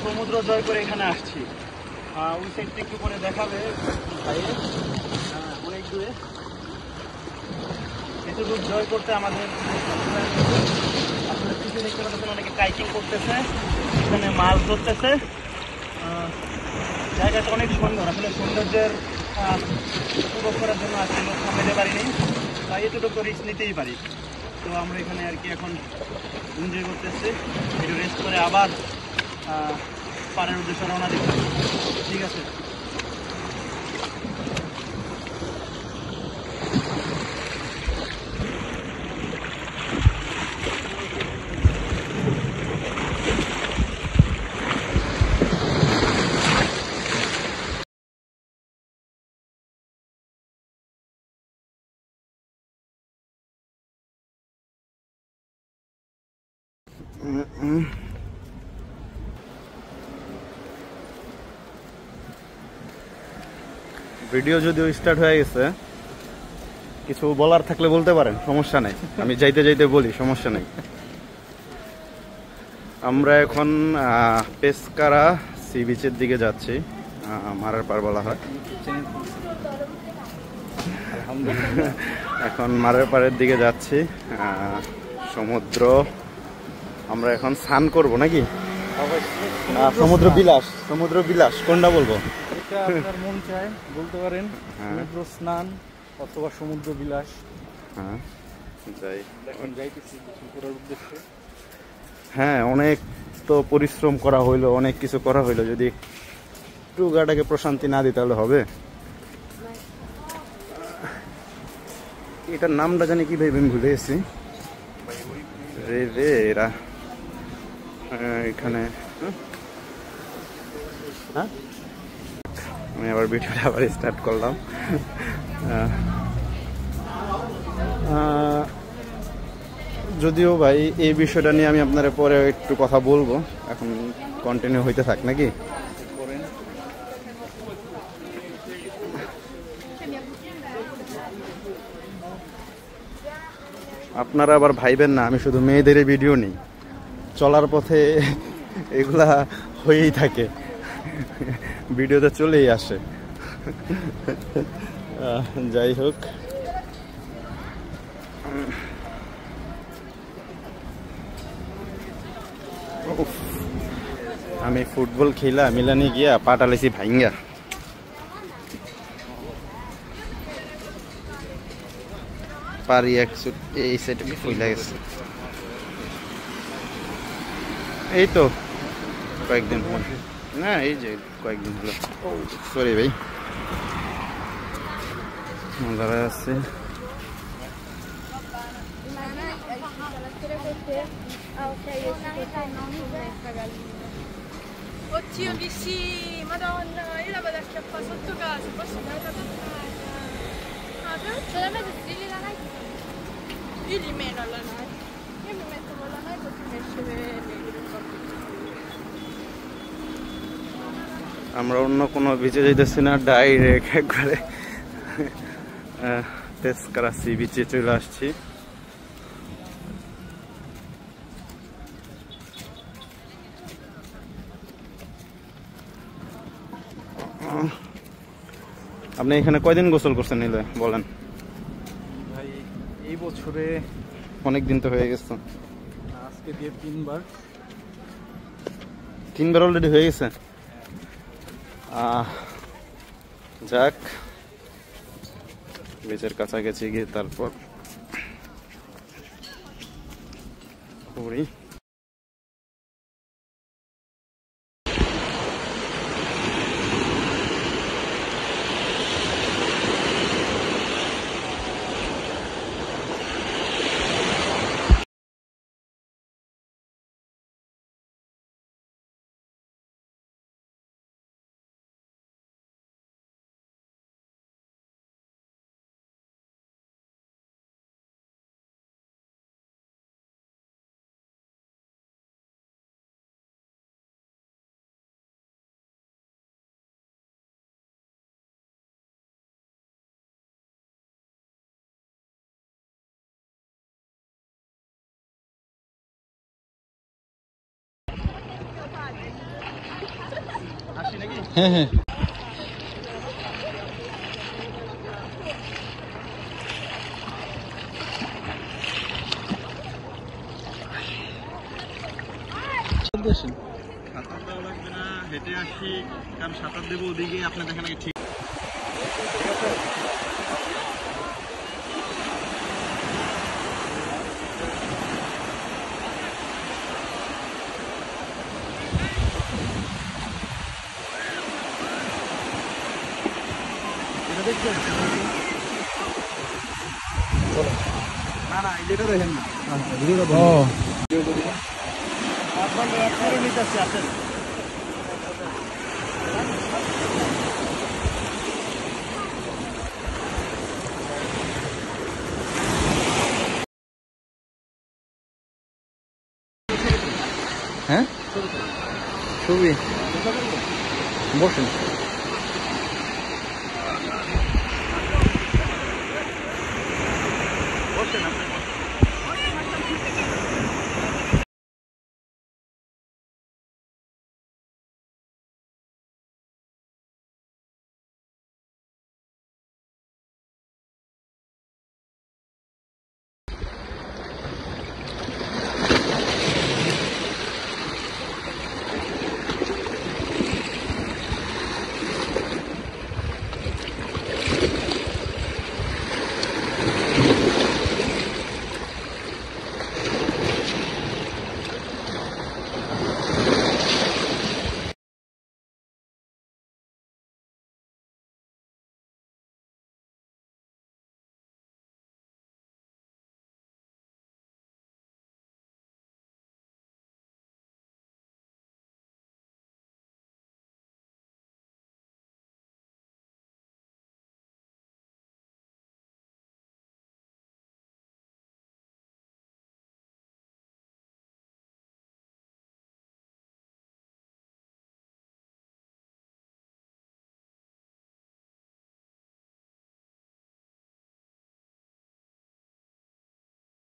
সমুদ্র জয় করে এখানে আসছি। ওই সাইডটা একটু পরে দেখাবে ভাইয়ে, অনেক দূরে। এতটুকু জয় করতে আমাদের আপনারা কিছু দেখতে পাচ্ছেন, অনেকে কাইকিং করতেছে, এখানে মাছ ধরতেছে। জায়গাটা অনেক সুন্দর, আসলে সৌন্দর্যের উপভোগ করার জন্য আজকে লোক সামলাতে পারিনি, তাই এতটুকু রিস্ক নিতেই পারি। তো আমরা এখানে আর কি এখন এনজয় করতেছি, একটু রেস্ট করে আবার পাড়ের উদ্দেশ্যে রওনা দিব। ঠিক আছে। ভিডিও যদিও স্টার্ট হয়ে গেছে, কিছু বলার থাকলে বলতে পারেন, সমস্যা নাই। আমি যাইতে যাইতে বলি, সমস্যা নাই। আমরা এখন পেসকারা সি বিচের দিকে যাচ্ছি, মারার পার বলা হয়। এখন মারার পাড়ের দিকে যাচ্ছি, সমুদ্র। আমরা এখন স্নান করব নাকি? সমুদ্র বিলাস, সমুদ্র বিলাস কোনটা বলবো? আপনার মন চায় বলতে পারেন, সমুদ্র স্নান অথবা সমুদ্র বিলাস। হ্যাঁ, যাই, এখন যাইতেছি কিছু করার উদ্দেশ্যে। হ্যাঁ, অনেক তো পরিশ্রম করা হইলো, অনেক কিছু করা হইলো, যদি একটু গাটাকে প্রশান্তি না দিই তাহলে হবে? এটার নামটা জানি কি ভাই, আমি ভুলে গেছি রে রে এরা এখানে। হ্যাঁ, আমি আবার ভিডিওটা আবার স্টার্ট করলাম। যদিও ভাই এই বিষয়টা নিয়ে আমি আপনার পরে একটু কথা বলবো, এখন কন্টিনিউ হইতে থাক নাকি? আপনারা আবার ভাইবেন না আমি শুধু মেয়েদের ভিডিও নিই, চলার পথে এগুলা হয়েই থাকে, ভিডিওতে চলেই আসে। যাই হোক, আমি ফুটবল খেলা মিলানি গিয়া পাটালেছি ভাইঙ্গা। পারি এই সেটে ফুইলা গেছে। এই তো কয়েকদিন না, এই যে কয়েকদিন হলো। সরি ভাই, মজারা আছে। Oddio che sì, madonna, io la vado a schiaffare sotto casa, posso andare da toccare. Ah, però solamente strilli la Nike. Io li meno alla Nike. Io mi metto con la Nike così mi esce le আমরা অন্য কোনো বিচে যাইতেছি না, direct একবারে পেসকারা C বিচে চলে আসছি। আপনি এখানে কয়দিন গোসল করছেন নিলে বলেন ভাই? এই বছরে অনেক দিন তো হয়ে গেছে, আজকে দিয়ে 3বার। 3বার অলরেডি হয়ে গেছে। যাক, বিচের কাছাকাছি গিয়ে তারপর করি। হ্যাঁ হ্যাঁ সাঁতার দেওয়া লাগবে না, হেঁটে আসি, কারণ সাঁতার দেবো ওদিকে আপনার দেখেন আগে ঠিক। এটা দেখছেন? না না, এটা দেখেন না। ও আপনারও নিতে আসছি, আসেন। হ্যাঁ ছবি বসেন